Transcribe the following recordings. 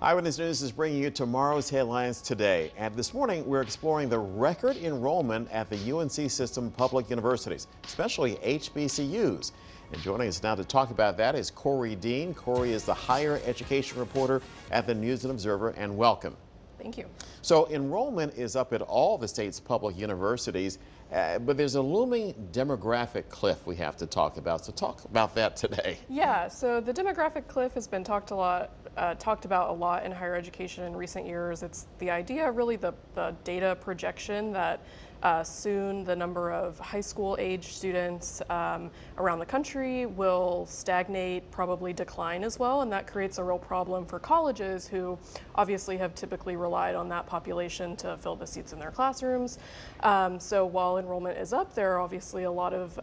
Eyewitness News is bringing you tomorrow's headlines today. And this morning, we're exploring the record enrollment at the UNC System public universities, especially HBCUs. And joining us now to talk about that is Corey Dean. Corey is the higher education reporter at the News and Observer, and welcome. Thank you. So enrollment is up at all the state's public universities, but there's a looming demographic cliff we have to talk about. So talk about that today. Yeah, so the demographic cliff has been talked about a lot in higher education in recent years. It's the idea, really the data projection that soon the number of high school age students around the country will stagnate, probably decline as well, and that creates a real problem for colleges who obviously have typically relied on that population to fill the seats in their classrooms. So while enrollment is up, there are obviously a lot of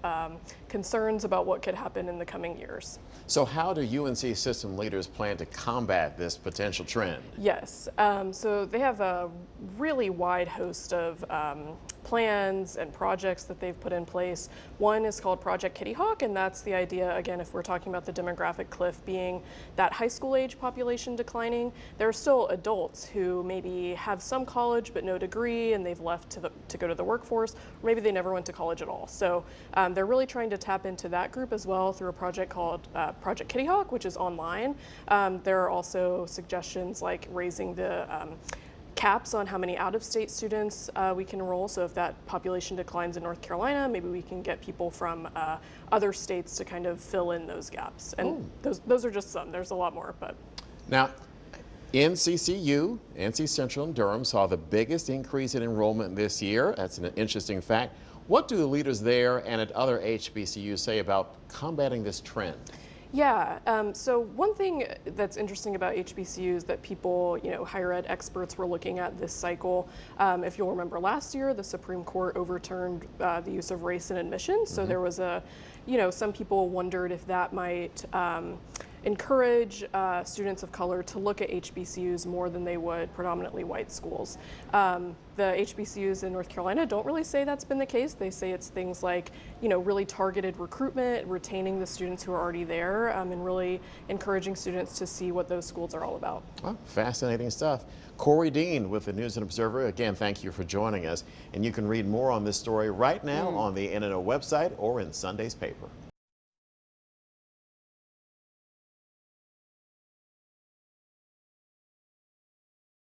concerns about what could happen in the coming years. So how do UNC System leaders plan to combat this potential trend? Yes, so they have a really wide host of plans and projects that they've put in place. One is called Project Kitty Hawk, and that's the idea, again, if we're talking about the demographic cliff being that high school age population declining, there are still adults who maybe have some college but no degree and they've left to go to the workforce, or maybe they never went to college at all. So they're really trying to tap into that group as well through a project called Project Kitty Hawk, which is online. There are also suggestions like raising the caps on how many out-of-state students we can enroll. So if that population declines in North Carolina, maybe we can get people from other states to kind of fill in those gaps. And those are just some. There's a lot more, but. Now, NCCU, NC Central and Durham saw the biggest increase in enrollment this year. That's an interesting fact. What do the leaders there and at other HBCUs say about combating this trend? Yeah, so one thing that's interesting about HBCUs that people, higher ed experts were looking at this cycle, if you'll remember last year, the Supreme Court overturned the use of race in admissions. So there was some people wondered if that might encourage students of color to look at HBCUs more than they would predominantly white schools. The HBCUs in North Carolina don't really say that's been the case. They say it's things like, really targeted recruitment, retaining the students who are already there, and really encouraging students to see what those schools are all about. Well, fascinating stuff. Corey Dean with the News and Observer. Again, thank you for joining us. And you can read more on this story right now on the NNO website or in Sunday's paper.